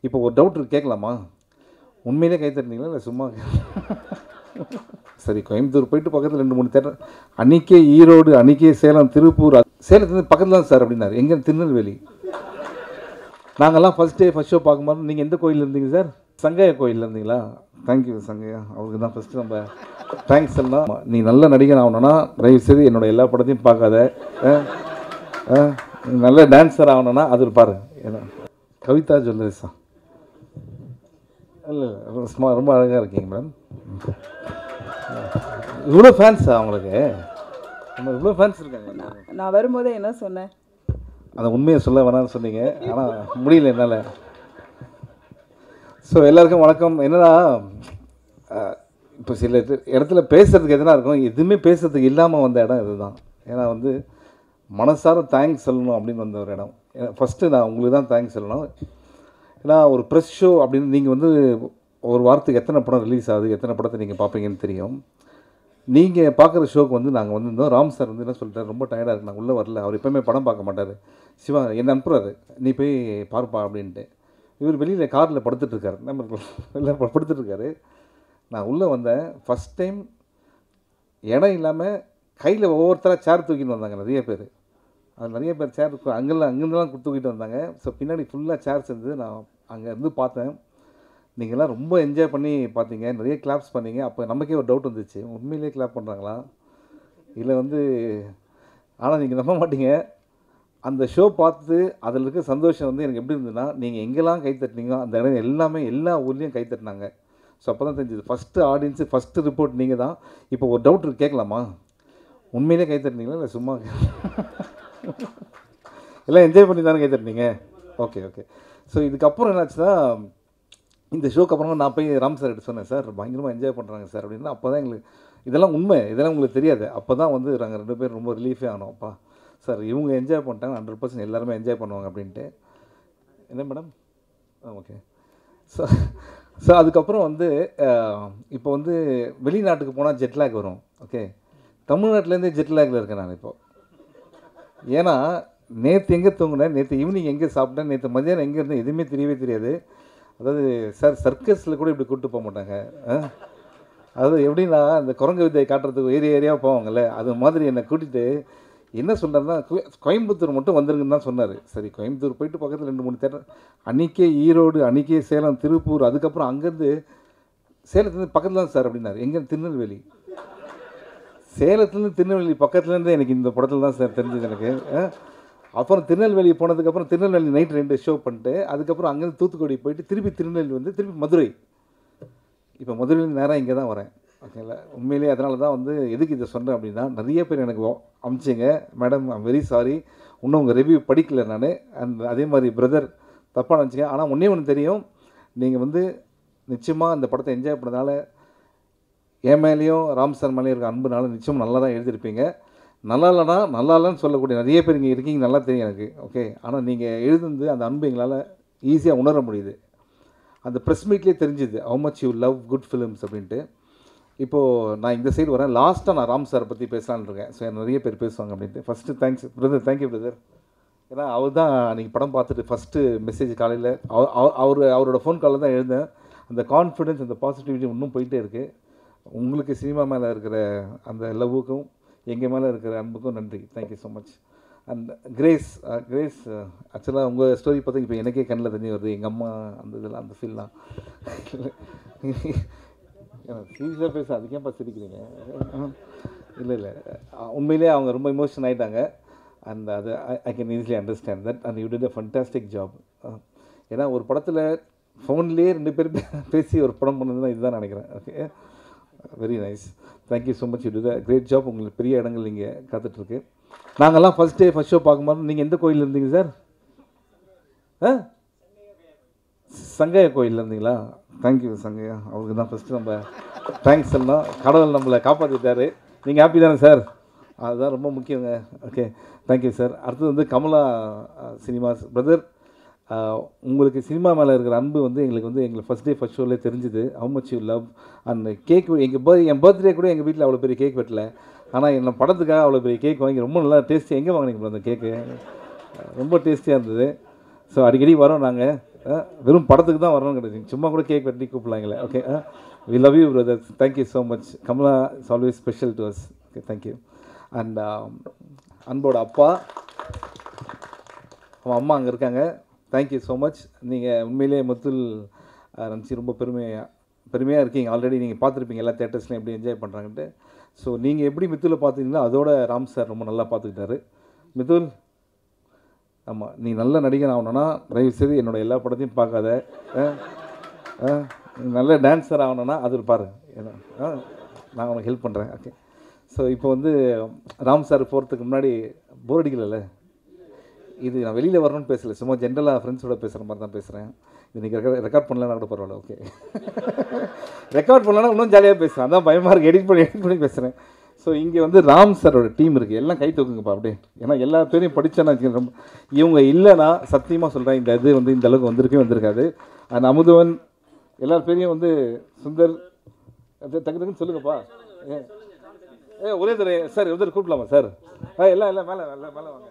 இப்போ ஒரு டவுட் இருக்கு, கேட்கலாமா? உண்மையிலே கை தட்டினீங்களா இல்லை சும்மா? சரி, கோயம்புத்தூர் போயிட்டு பக்கத்தில் 2 3 தேட்டர், அன்றைக்கே ஈரோடு, அன்றைக்கே சேலம், திருப்பூர், சேலத்துலேருந்து பக்கத்தில் தான் சார் அப்படின்னாரு. எங்கே? திருநெல்வேலி. நாங்கள்லாம் ஃபஸ்ட் டே ஃபஸ்ட் ஷோ பார்க்கும்போது நீங்கள் எந்த கோயிலில் இருந்தீங்க சார்? சங்கையா கோயிலில் இருந்தீங்களா? தேங்க்யூ சங்கையா, அவருக்கு தான் ஃபஸ்ட்டு நம்ம தேங்க்ஸ் எல்லாம். நீ நல்ல நடிகன் ஆகணும்னா தயவுசெய்து என்னோட எல்லா படத்தையும் பார்க்காத. நல்ல டான்ஸர் ஆகணும்னா அது பாரு. ஏன்னா கவிதா ஜுவல்லரிஸா? இல்லை சும்மா ரொம்ப அழகாக இருக்கீங்க மேடம். இவ்வளோ ஃபேன்ஸா அவங்களுக்கு? இவ்வளோ ஃபேன்ஸ் இருக்காங்க. நான் வரும்போதே என்ன சொன்னேன்? அதை உண்மையை சொல்ல வேணாம்னு சொன்னீங்க, ஆனால் முடியல என்னால். ஸோ எல்லாருக்கும் வணக்கம். என்னன்னா இப்போ சில இடத்துல பேசுகிறதுக்கு எதுனா இருக்கும், எதுவுமே பேசுகிறதுக்கு இல்லாமல் வந்த இடம் இதுதான். ஏன்னா வந்து மனசார தேங்க்ஸ் சொல்லணும் அப்படின்னு வந்த ஒரு இடம். ஃபஸ்ட்டு நான் உங்களுக்கு தான் தேங்க்ஸ் சொல்லணும். ஏன்னா ஒரு ப்ரெஸ் ஷோ அப்படின்னு நீங்கள் வந்து ஒரு வாரத்துக்கு எத்தனை படம் ரிலீஸ் ஆகுது, எத்தனை படத்தை நீங்கள் பார்ப்பீங்கன்னு தெரியும். நீங்கள் பார்க்குற ஷோக்கு வந்து நாங்கள் வந்திருந்தோம். ராம் சார் வந்து என்ன சொல்லிட்டார், ரொம்ப டயர்டாக இருக்குது, நான் உள்ளே வரல. அவர் எப்போயுமே படம் பார்க்க மாட்டார். சிவா என்னை அனுப்புகிறாரு, நீ போய் பார்ப்பா அப்படின்ட்டு. இவர் வெளியில் காரில் படுத்துட்ருக்காரு, நம்ம எல்லாம் படுத்துட்ருக்காரு. நான் உள்ளே வந்தேன். ஃபஸ்ட் டைம் இடம் இல்லாமல் கையில் ஒவ்வொருத்தராக சேர் தூக்கிட்டு வந்தாங்க நிறைய பேர். அது நிறைய பேர் சேர் அங்கேருந்துலாம் தூக்கிட்டு வந்தாங்க. ஸோ பின்னாடி ஃபுல்லாக சேர்ஸ் இருந்தது. நான் அங்கே இருந்து பார்த்தேன். நீங்கள்லாம் ரொம்ப என்ஜாய் பண்ணி பார்த்தீங்க, நிறைய கிளாப்ஸ் பண்ணீங்க. அப்போ நமக்கே ஒரு டவுட் வந்துச்சு, உண்மையிலே கிளாப் பண்ணுறாங்களா இல்லை வந்து. ஆனால் நீங்கள் நம்ப மாட்டீங்க, அந்த ஷோ பார்த்து அதில் இருக்க சந்தோஷம் வந்து எனக்கு எப்படி இருந்ததுன்னா, நீங்கள் எங்கெல்லாம் கை தட்டினீங்களோ அந்த இடம் எல்லாமே எல்லா ஊர்லேயும் கை தட்டினாங்க. ஸோ அப்போ தான் தெரிஞ்சுது, ஃபஸ்ட்டு ஆடியன்ஸு ஃபஸ்ட்டு ரிப்போர்ட் நீங்கள் தான். இப்போ ஒரு டவுட் இருக்கு, கேட்கலாமா? உண்மையிலே கை தட்டினீங்களா இல்லை சும்மா? எல்லாம் என்ஜாய் பண்ணி தானே கை தட்டினீங்க? Okay okay. ஸோ இதுக்கப்புறம் என்னாச்சுன்னா, இந்த ஷோக்கு அப்புறமா நான் போய் ராம் சார் கிட்ட சொன்னேன், சார் பயங்கரமாக என்ஜாய் பண்ணுறாங்க சார் அப்படின்னா. அப்போ தான் எங்களுக்கு இதெல்லாம் உண்மை, இதெல்லாம் உங்களுக்கு தெரியாது. அப்போ தான் வந்து நாங்கள் 2 பேரும் ரொம்ப ரிலீஃபே ஆனோம்ப்பா. சார் இவங்க என்ஜாய் பண்ணிட்டாங்க, 100% எல்லாருமே என்ஜாய் பண்ணுவாங்க அப்படின்ட்டு. என்ன மேடம்? ஓகே. ஸோ அதுக்கப்புறம் வந்து இப்போ வந்து வெளிநாட்டுக்கு போனால் ஜெட்லேக் வரும். ஓகே, தமிழ்நாட்டிலேருந்தே ஜெட்லேக்கில் இருக்கேன் நான் இப்போது. ஏன்னா நேற்று எங்கே தூங்கினேன், நேற்று ஈவினிங் எங்கே சாப்பிட்டேன், நேற்று மதியானம் எங்கே இருந்தேன், எதுவுமே தெரியவே தெரியாது. அதாவது சார் சர்க்கஸில் கூட இப்படி கூப்பிட்டு போக மாட்டாங்க. அதாவது எப்படின்னா இந்த குரங்கு வித்தையை காட்டுறதுக்கு ஏரியாவாக போவாங்கள்ல, அது மாதிரி என்னை கூட்டிகிட்டு என்ன சொல்கிறாருன்னா, கோயம்புத்தூர் மட்டும் வந்துருங்கன்னு தான் சொன்னார். சரி, கோயம்புத்தூர் போயிட்டு பக்கத்தில் 2 3 தேட்டர், அன்றைக்கே ஈரோடு, அன்றைக்கே சேலம், திருப்பூர், அதுக்கப்புறம் அங்கேருந்து சேலத்துலேருந்து பக்கத்தில் தான் சார் அப்படின்னாரு. எங்கே? திருநெல்வேலி. சேலத்துலேருந்து திருநெல்வேலி பக்கத்துலேருந்து எனக்கு இந்த படத்தில் தான் சார் தெரிஞ்சது எனக்கு. அப்புறம் திருநெல்வேலி போனதுக்கப்புறம் திருநெல்வேலி நைட் 2 ஷோ பண்ணிட்டு, அதுக்கப்புறம் அங்கேருந்து தூத்துக்குடி போயிட்டு திருப்பி திருநெல்வேலி வந்து திருப்பி மதுரை. இப்போ மதுரையில் நேராக இங்கே தான் வரேன். ஓகேங்களா? உண்மையிலேயே அதனால தான் வந்து எதுக்கு இதை சொன்னேன் அப்படின்னா, நிறைய பேர் எனக்கு அமிச்சிங்க, மேடம் ஐம் வெரி சாரி, இன்னும் உங்கள் ரிவ்யூ படிக்கல நான். அண்ட் அதே மாதிரி பிரதர் தப்பாக நினச்சிங்க. ஆனால் ஒன்றே ஒன்று தெரியும், நீங்கள் வந்து நிச்சயமாக அந்த படத்தை என்ஜாய் பண்ணதால என் மேலேயும் ராம் சார் மேலேயும் இருக்க அன்புனால நிச்சயம் நல்லா தான் எழுதியிருப்பீங்க. நல்லா இல்லைனா நல்லா இல்லைன்னு சொல்லக்கூடிய நிறைய பேர் இங்கே இருக்கீங்க, நல்லா தெரியும் எனக்கு. ஓகே, ஆனால் நீங்கள் எழுதுந்து அந்த அன்பு எங்களால் ஈஸியாக உணர முடியுது. அந்த ப்ரெஸ் மீட்லேயே தெரிஞ்சுது how much you love good films அப்படின்ட்டு. இப்போது நான் இந்த சைடு வரேன். லாஸ்ட்டாக நான் ராம் சாரை பற்றி பேசலான்னு இருக்கேன். ஸோ நிறைய பேர் பேசுவாங்க அப்படின்ட்டு. First thanks brother, thank you brother. ஏன்னா அவர் தான் அன்றைக்கி படம் பார்த்துட்டு ஃபஸ்ட்டு மெசேஜ் காலையில் அவரோட ஃபோன் காலில் தான் எழுந்தேன். அந்த கான்ஃபிடென்ஸ், அந்த பாசிட்டிவிட்டி இன்னும் போயிட்டே இருக்குது. உங்களுக்கு சினிமா மேலே இருக்கிற அந்த லவ்வுக்கும் எங்கள் மேலே இருக்கிற அன்புக்கும் நன்றி. Thank you so much. And grace ஆக்சுவலாக உங்கள் ஸ்டோரி பார்த்தா இப்போ எனக்கே கண்ணில் தண்ணி வருது. எங்கள் அம்மா அந்த இதெல்லாம், அந்த ஃபீல்லாம் சீரியஸாக பேச அதுக்கேப்பா சிரிக்கிறீங்க? இல்லை உண்மையிலே அவங்க ரொம்ப இமோஷன் ஆகிட்டாங்க. அண்ட் அது I can easily understand that. And you did a fantastic job. ஏன்னா ஒரு படத்தில் ஃபோன்லேயே 2 பேர் பேசி ஒரு படம் பண்ணதுன்னா இதுதான் நினைக்கிறேன். Okay, very nice. Thank you so much. You did a great job. உங்களுக்கு பெரிய இடங்கள் இங்கே காத்துட்ருக்கு. நாங்கள்லாம் ஃபஸ்ட் டே ஃபஸ்ட் ஷோ பார்க்கும்போது நீங்கள் எந்த கோயிலில் இருந்தீங்க சார்? சங்கையா கோயிலில் இருந்தீங்களா? தேங்க்யூ சங்கையா, அவருக்கு தான் ஃபஸ்ட்டு நம்ம தேங்க்ஸ் எல்லாம். கடவுள் நம்மளை காப்பாற்றிட்டாரு. நீங்கள் ஹாப்பி தானே சார்? அதுதான் ரொம்ப முக்கியங்க. Okay, thank you sir. அடுத்தது வந்து கமலா சினிமாஸ் பிரதர், உங்களுக்கு சினிமா மேலே இருக்கிற அன்பு வந்து எங்களுக்கு ஃபஸ்ட் டே ஃபஸ்ட் ஷோவிலே தெரிஞ்சுது how much you love. And cake N birthday கூட எங்கள் வீட்டில் அவ்வளோ பெரிய கேக் வெட்டல. ஆனால் என்ன படத்துக்காக அவ்வளோ பெரிய கேக் வாங்கி ரொம்ப நல்லா டேஸ்டி. எங்கே வாங்கினீங்க அந்த கேக்கு? ரொம்ப டேஸ்டியாக இருந்தது. ஸோ அடிக்கடி வரோம் நாங்கள். வெறும் படத்துக்கு தான் வரணும் கிடையாது, சும்மா கூட கேக் வெட்டி கூப்பிடலாங்களே. Okay, we love you brother, thank you so much. Kamala is always special to us. Okay, thank you. And அன்போட அப்பா, அவன் அம்மா அங்கே இருக்காங்க, தேங்க்யூ ஸோ மச். நீங்கள் உண்மையிலே முத்துல் நினச்சி ரொம்ப பெருமையாக இருக்கீங்க. ஆல்ரெடி நீங்கள் பார்த்துருப்பீங்க எல்லா தேட்டர்ஸ்லையும் எப்படி என்ஜாய் பண்ணுறாங்கன்ட்டு. ஸோ நீங்கள் எப்படி மித்துலை பார்த்துக்கிங்களோ அதோட ராம் சார் ரொம்ப நல்லா பார்த்துக்கிட்டாரு. மித்துல், ஆமாம், நீ நல்ல நடிகன் ஆகணுன்னா தயவுசெய்து என்னோட எல்லா படத்தையும் பார்க்காத. நல்ல டான்ஸர் ஆகணுன்னா அது பாரு, நான் உனக்கு ஹெல்ப் பண்ணுறேன். ஓகே, ஸோ இப்போ வந்து ராம் சார் போகிறதுக்கு முன்னாடி போர் அடிக்கல. இது நான் வெளியில் வரணும்னு பேசலை, சும்மா ஜென்ரலாக ஃப்ரெண்ட்ஸோட பேசுகிற மாதிரி தான் பேசுகிறேன். இன்றைக்கி ரெக்கார்ட் பண்ணலன்னா கூட பரவாயில்ல. ஓகே, ரெக்கார்ட் பண்ணலன்னா இன்னும் ஜாலியாக பேசுகிறேன், அதான் பயமாக இருக்குது, எடிட் பண்ணி பேசுகிறேன். ஸோ இங்கே வந்து ராம் சாரோட டீம் இருக்குது, எல்லாம் கை தூக்குங்கப்பா அப்படியே. ஏன்னா எல்லா பேரையும் படித்தேன்னா ரொம்ப, இவங்க இல்லைன்னா சத்தியமாக சொல்கிறேன் இந்த இது வந்து இந்த அளவுக்கு வந்திருக்காது. அண்ட் அமுதவன் எல்லார் பேரையும் வந்து சுந்தர் டக்குன்னு சொல்லுங்கப்பா. ஒரே தடவை சார் உதர் கூப்பிடலாமா சார்? எல்லாம் மேலே வாங்க.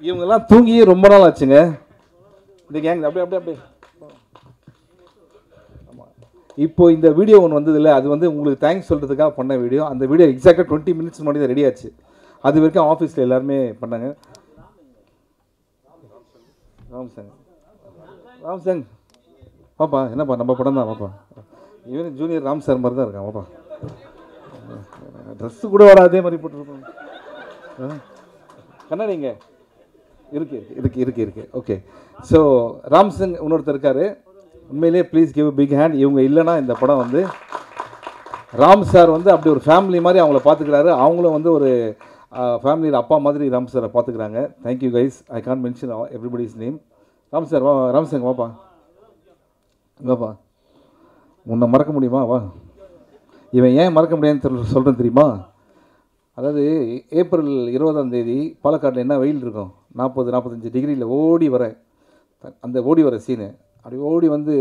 இவங்கெல்லாம் தூங்கியே ரொம்ப நாள் ஆச்சுங்க இந்த கேங். அப்படியே ஆமாம், இப்போ இந்த வீடியோ ஒன்று வந்ததில்லை, அது வந்து உங்களுக்கு தேங்க்ஸ் சொல்கிறதுக்காக பண்ண வீடியோ. அந்த வீடியோ எக்ஸாக்டாக 20 மினிட்ஸ் முன்னாடி தான் ரெடி ஆச்சு. அது வரைக்கும் ஆஃபீஸில் எல்லாருமே பண்ணாங்க. ராம் சங் பாப்பா, என்னப்பா நம்ம படம் தான் பாப்பா. இவன் ஜூனியர் ராம் சார் மாதிரி தான் இருக்கான் பாப்பா. ட்ரெஸ்ஸு கூட வர அதே மாதிரி போட்டுருப்பாங்க. கண்ணாடிங்க இருக்கு. ஓகே, ஸோ ராம் சிங் இன்னொருத்தர் இருக்கார், உண்மையிலே ப்ளீஸ் கிவ் பிக் ஹேண்ட். இவங்க இல்லைன்னா இந்த படம் வந்து ராம் சார் வந்து அப்படி ஒரு ஃபேமிலி மாதிரி அவங்கள பார்த்துக்கிறாரு. அவங்களும் வந்து ஒரு ஃபேமிலியில் அப்பா மாதிரி ராம் சாரை பார்த்துக்கிறாங்க. Thank you guys, I can't mention everybody's name. Ram sir வா, ராம் சிங் வாப்பா, உன்னை மறக்க முடியுமா? வா. இவன் ஏன் மறக்க முடியாதுன்னு சொல்கிறேன் தெரியுமா? அதாவது ஏப்ரல் 20ஆம் தேதி பாலக்காட்டில் என்ன வெயில் இருக்கும், 40-45 டிகிரியில் ஓடி வர சீனு. அப்படி ஓடி வந்து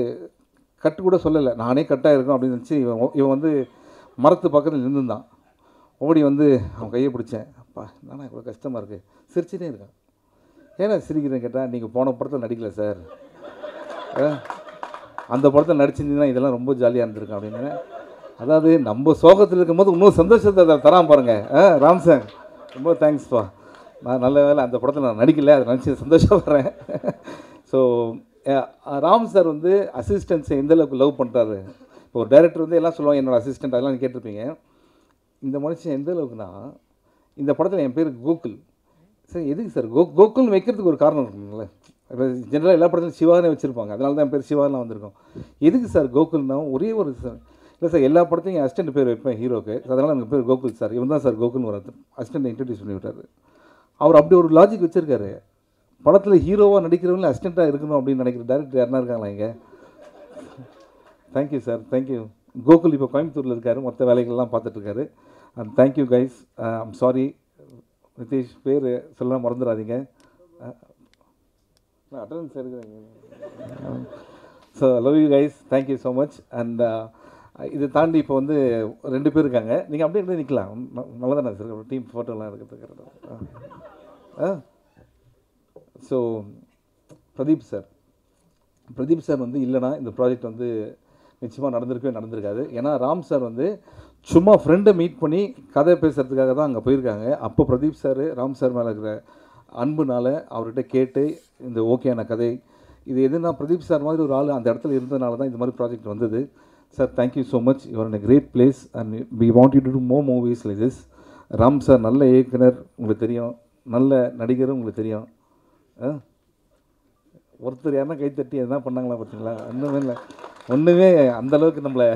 கட்டு கூட சொல்லலை, நானே கட்டாக இருக்கும் அப்படின்னு நினச்சி இவன் வந்து மரத்து பக்கத்தில் நின்றுந்தான். ஓடி வந்து அவன் கையை பிடிச்சேன். அப்பா நானா இவ்வளோ கஷ்டமாக இருக்குது, சிரிச்சுட்டே இருக்கான். ஏன்னா சிரிக்கிறேன்னு கேட்டால், நீங்கள் போன படத்தில் நடிக்கலை சார், அந்த படத்தில் நடிச்சிருந்தீங்கன்னா இதெல்லாம் ரொம்ப ஜாலியாக இருந்திருக்கும் அப்படின்னு. அதாவது நம்ம சோகத்தில் இருக்கும்போது இன்னும் சந்தோஷத்தை தரான் பாருங்கள். ராம் சார் ரொம்ப தேங்க்ஸ்ப்பா. நான் நல்ல வேலை அந்த படத்தில் நான் நடிக்கலை, அதை நினச்சி சந்தோஷப்படுறேன். ஸோ ராம் சார் வந்து அசிஸ்டன்ஸை எந்தளவுக்கு லவ் பண்ணுறாரு. இப்போ ஒரு டைரக்டர் வந்து எல்லாம் சொல்லுவாங்க என்னோடய அசிஸ்டன்ட், அதெல்லாம் நீங்கள் கேட்டிருப்பீங்க. இந்த மனுஷன் எந்த அளவுக்குன்னா, இந்த படத்தில் என் பேர் கோகுல் சார். எதுக்கு சார் கோகுல்னு வைக்கிறதுக்கு ஒரு காரணம் இருக்குங்களே. இப்போ ஜென்ரலாக எல்லா படத்துலையும் சிவானே வச்சுருப்பாங்க, அதனால தான் என் பேர் சிவாலாம் வந்திருக்கோம். எதுக்கு சார் கோகுல்னா, ஒரே ஒரு சார் இல்லை சார், எல்லா படத்தையும் அசிஸ்டன்ட் பேர் வைப்பேன் ஹீரோக்கு, அதனால் எனக்கு பேர் கோகுல் சார். இவன் தான் சார் கோகுல்னு வர அசிஸ்டன்ட் இன்ட்ரடியூஸ் பண்ணி விட்டார். அவர் அப்படி ஒரு லாஜிக் வச்சுருக்காரு. படத்தில் ஹீரோவாக நடிக்கிறவங்களே அசிஸ்டண்ட்டாக இருக்கணும் அப்படின்னு நினைக்கிற டேரக்டர் யாருன்னா இருக்காங்களா இங்கே? Thank you sir, thank you. கோகுல் இப்போ கோயம்புத்தூரில் இருக்கார், மொத்த வேலைகள்லாம் பார்த்துட்ருக்காரு. And thank you guys. I'm sorry Nitish, பேர் சொல்லலாம் மறந்துடாதீங்க. அட்டண்டன்ஸ் எடுக்கிறேன். So love you guys, thank you so much. And இதை தாண்டி இப்போ வந்து 2 பேர் இருக்காங்க, நீங்கள் அப்படியே நிற்கலாம், நல்லா தானே சார் டீம் ஃபோட்டோலாம் எடுக்கிறதுக்கு. ஸோ பிரதீப் சார் வந்து இல்லைனா இந்த ப்ராஜெக்ட் வந்து நிச்சயமாக நடந்திருக்காது. ஏன்னா ராம் சார் வந்து சும்மா ஃப்ரெண்டை மீட் பண்ணி கதை பேசுகிறதுக்காக தான் அங்கே போயிருக்காங்க. அப்போ பிரதீப் சார் ராம் சார் மேலே இருக்கிற அன்புனால் அவர்கிட்ட கேட்டு இந்த ஓகேயான கதை இது எதுனா பிரதீப் சார் மாதிரி ஒரு ஆள் அந்த இடத்துல இருந்ததுனால தான் இந்த மாதிரி ப்ராஜெக்ட் வந்தது. Sir thank you so much, you're in a great place and we want you to do more movies like this. Ram sir நல்ல இயக்குனர் உங்களுக்கு தெரியும், நல்ல நடிகரும் உங்களுக்கு தெரியும். ஒருத்தர் யாருன்னா கைத்தட்டி எதுனா பண்ணாங்களா பார்த்தீங்களா? ஒன்றுமே அந்தளவுக்கு நம்மளை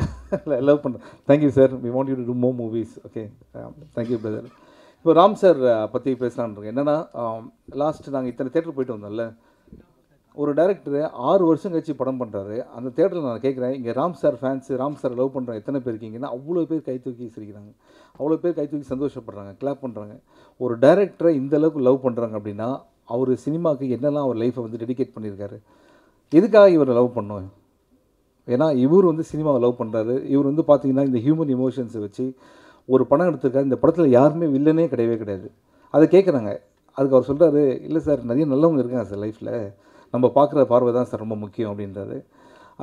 லவ் பண்ண. Thank you sir, we want you to do more movies. Okay, thank you brother. இப்போ ராம் சார் பற்றி பேசலான்னு என்னென்னா, லாஸ்ட்டு நாங்கள் இத்தனை தேட்டர் போயிட்டு வந்தோம்ல, ஒரு டைரக்டர் 6 வருஷம் கழிச்சு படம் பண்ணுறாரு. அந்த தேட்டரில் நான் கேட்குறேன், இங்கே Ram sir fans, Ram sir love பண்ணுற எத்தனை பேர் இருக்கீங்கன்னா அவ்வளோ பேர் கை தூக்கி சிரிக்கிறாங்க, அவ்வளோ பேர் கை தூக்கி சந்தோஷப்படுறாங்க, கிளாப் பண்ணுறாங்க. ஒரு டைரக்டரை இந்தளவுக்கு லவ் பண்ணுறாங்க அப்படின்னா அவர் சினிமாவுக்கு என்னெல்லாம் அவர் லைஃப்பை வந்து டெடிகேட் பண்ணியிருக்காரு. எதுக்காக இவரை லவ் பண்ணோம்? ஏன்னா இவர் வந்து சினிமாவை லவ் பண்ணுறாரு. இவர் வந்து பார்த்திங்கன்னா இந்த ஹியூமன் இமோஷன்ஸை வச்சு ஒரு படம் எடுத்திருக்காரு. இந்த படத்தில் யாருமே வில்லனே கிடையவே கிடையாது. அதை கேட்குறாங்க. அதுக்கு அவர் சொல்கிறாரு, இல்லை சார் நிறைய நல்லவங்க இருக்காங்க சார் லைஃப்பில், நம்ம பார்க்குற பார்வை தான் சார் ரொம்ப முக்கியம் அப்படின்றது.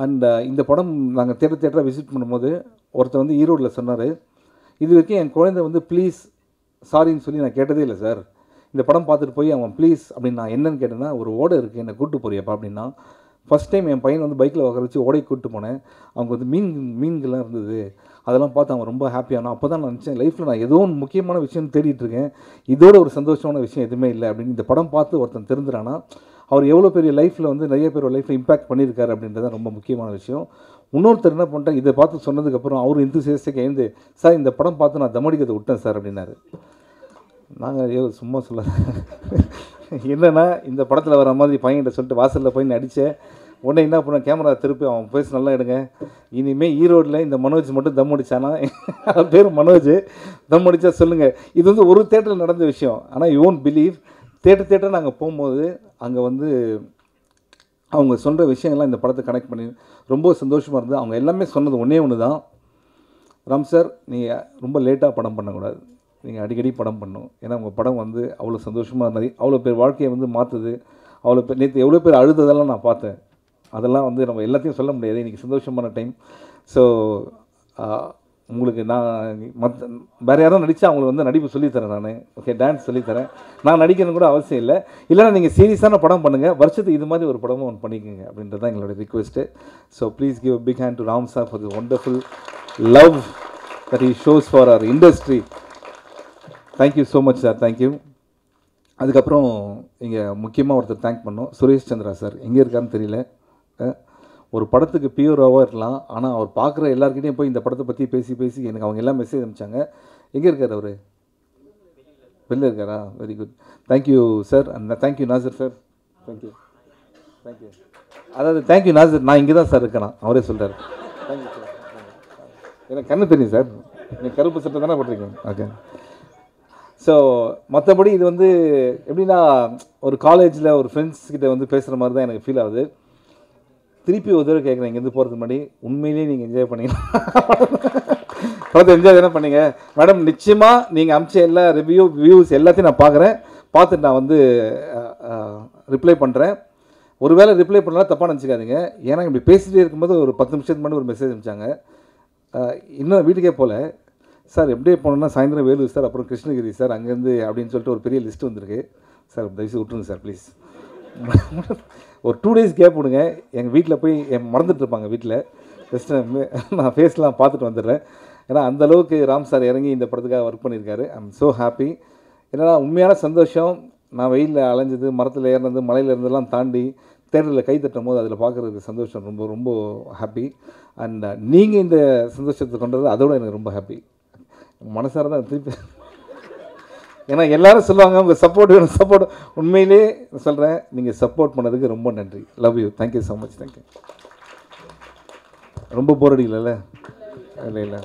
அண்ட் இந்த படம் நாங்கள் தேட்டராக விசிட் பண்ணும்போது ஒருத்தர் வந்து ஈரோடில் சொன்னார், இது வரைக்கும் என் குழந்தை வந்து ப்ளீஸ் சாரின்னு சொல்லி நான் கேட்டதே இல்லை சார். இந்த படம் பார்த்துட்டு போய் அவன் ப்ளீஸ் அப்படின்னு நான் என்னன்னு கேட்டேன்னா, ஒரு ஓடை இருக்குது என்னை கூப்பிட்டு போறியப்பா அப்படின்னா. ஃபஸ்ட் டைம் என் பையன் வந்து பைக்கில் உட்கார வச்சு ஓடைக்கு கூப்பிட்டு போனேன். அவங்க வந்து மீன்கள்லாம் இருந்தது, அதெல்லாம் பார்த்து அவன் ரொம்ப ஹாப்பியானான். அப்போ தான் நான் நினச்சேன், லைஃப்பில் நான் ஏதோ ஒன்று முக்கியமான விஷயம் தேடிட்டு இருக்கேன், இதோட ஒரு சந்தோஷமான விஷயம் எதுவுமே இல்லை அப்படின்னு. இந்த படம் பார்த்து ஒருத்தன் தெரிஞ்சுறானா அவர் எவ்வளோ பெரிய லைஃப்பில் வந்து நிறைய பேர் லைஃப்பில் இம்பாக்ட் பண்ணியிருக்காரு அப்படின்றது ரொம்ப முக்கியமான விஷயம். இன்னொருத்தர் என்ன பண்ணிட்டேன், இதை பார்த்து சொன்னதுக்கப்புறம் அவர் இன்தூசியாஸ்டிக்காக எழுந்து, சார் இந்த படம் பார்த்து நான் தமடிக்கிறதை விட்டேன் சார் அப்படின்னாரு. நாங்கள் சும்மா சொல்ல என்னென்னா, இந்த படத்தில் வர மாதிரி பையன்கிட்ட சொல்லிட்டு வாசலில் போய் அடித்தேன். உடனே என்ன பண்ண, கேமரா திருப்பி அவன் பேச நல்லா எடுங்க, இனிமேல் ஈரோடில் இந்த மனோஜ் மட்டும் தம் அடித்தானா, அவன் பேர் மனோஜ், தம் அடித்தா சொல்லுங்கள். இது வந்து ஒரு தேட்டரில் நடந்த விஷயம். ஆனால் யூ ஓன்ட் பிலீவ், தேட்டர் நாங்கள் போகும்போது அங்கே வந்து அவங்க சொல்கிற விஷயங்கள்லாம் இந்த படத்தை கனெக்ட் பண்ணி ரொம்ப சந்தோஷமாக இருந்தது. அவங்க எல்லாமே சொன்னது ஒன்று தான், ராம் சார் நீங்கள் ரொம்ப லேட்டாக படம் பண்ணக்கூடாது, நீங்கள் அடிக்கடி படம் பண்ணணும். ஏன்னா உங்கள் படம் வந்து அவ்வளோ சந்தோஷமாக இருந்தது, அவ்வளோ பேர் வாழ்க்கையை வந்து மாற்றுது, அவ்வளோ பேர் நேற்று எவ்வளோ பேர் அழுததெல்லாம் நான் பார்த்தேன். அதெல்லாம் வந்து நம்ம எல்லாத்தையும் சொல்ல முடியாது, இன்றைக்கி சந்தோஷமான டைம். ஸோ உங்களுக்கு நான் வேறு யாரும் நடித்தா அவங்களுக்கு வந்து நடிப்பு சொல்லித்தரேன் நான், ஓகே, டான்ஸ் சொல்லித்தரேன். நான் நடிக்கணும் கூட அவசியம் இல்லை. இல்லைனா நீங்கள் சீரியஸான படம் பண்ணுங்கள், வருஷத்துக்கு இது மாதிரி ஒரு படமும் ஒன்று பண்ணிக்கோங்க அப்படின்றது தான் எங்களோட request. So please give big hand to Ram sir for the wonderful love that he shows for our industry. Thank you so much sir, thank you. அதுக்கப்புறம் இங்கே முக்கியமாக ஒருத்தர் தேங்க் பண்ணோம், சுரேஷ் சந்திரா சார். எங்கே இருக்காருன்னு தெரியல. ஒரு படத்துக்கு பியூராவாக இருக்கலாம், ஆனால் அவர் பார்க்குற எல்லாருக்கிட்டையும் போய் இந்த படத்தை பற்றி பேசி எனக்கு அவங்க எல்லாம் மெசேஜ் அனுப்பிச்சாங்க. எங்கே இருக்கார் அவர்? வெளில இருக்காரா? Very good, thank you sir. அந்த தேங்க்யூ நாசர் சார், தேங்க்யூ. அதாவது தேங்க்யூ நாசர், நான் இங்கே தான் சார் இருக்கேன், அவரே சொல்கிறார். Thank you sir. எனக்கு கண்ணு தெரியும் சார், நீங்கள் கருப்பு சட்டை தானே போட்டிருக்கீங்க. ஓகே. ஸோ மற்றபடி இது வந்து எப்படின்னா, ஒரு காலேஜில் ஒரு ஃப்ரெண்ட்ஸ்கிட்ட வந்து பேசுகிற மாதிரி தான் எனக்கு ஃபீல் ஆகுது. திருப்பி ஒரு தடவை கேட்குறேன், இங்கேருந்து போகிறதுக்கு முன்னாடி உண்மையிலேயே நீங்கள் என்ஜாய் பண்ணீங்க படத்தை என்ஜாய் தானே பண்ணீங்க மேடம்? நிச்சயமாக நீங்கள் அமிச்ச எல்லா வியூஸ் எல்லாத்தையும் நான் பார்க்குறேன், பார்த்துட்டு நான் வந்து ரிப்ளை பண்ணுறேன். ஒருவேளை ரிப்ளை பண்ணலாம் தப்பாக நினச்சிக்காதீங்க, ஏன்னா இப்படி பேசிகிட்டே இருக்கும்போது ஒரு 10 நிமிஷத்துக்கு முன்னாடி ஒரு மெசேஜ் அனுப்பிச்சாங்க. இன்னும் வீட்டுக்கே போகல சார், எப்படியே போனோம்னா சாயந்தரம் வேலூர் சார், அப்புறம் கிருஷ்ணகிரி சார், அங்கேருந்து அப்படின்னு சொல்லிட்டு ஒரு பெரிய லிஸ்ட் வந்திருக்கு சார். தயவுசெய்து விட்டுருங்க சார் ப்ளீஸ். ஒரு 2 days கேப் விடுங்க, எங்கள் வீட்டில் போய் மறந்துட்டு இருப்பாங்க வீட்டில், ஜஸ்ட் நான் ஃபேஸ்லாம் பார்த்துட்டு வந்துடுறேன். ஏன்னா அந்தளவுக்கு ராம் சார் இறங்கி இந்த படத்துக்காக ஒர்க் பண்ணியிருக்காரு. I am so happy. ஏன்னா உண்மையான சந்தோஷம், நான் வெயிலில் அலைஞ்சது, மரத்தில் ஏறினது, மலையில் இருந்ததெல்லாம் தாண்டி தேட்டரில் கை தட்டும் போது அதில் பார்க்குறதுக்கு சந்தோஷம் ரொம்ப ரொம்ப ஹாப்பி. அண்ட் நீங்கள் இந்த சந்தோஷத்தை கொண்டது அதோட எனக்கு ரொம்ப ஹாப்பி. மனசார தான் திருப்பி, ஏன்னா எல்லோரும் சொல்லுவாங்க உங்கள் சப்போர்ட் வேணும், சப்போர்ட். உண்மையிலே சொல்கிறேன், நீங்கள் சப்போர்ட் பண்ணதுக்கு ரொம்ப நன்றி. Love you, thank you so much, thank you. ரொம்ப போர் அடிக்கல? இல்லை இல்லை.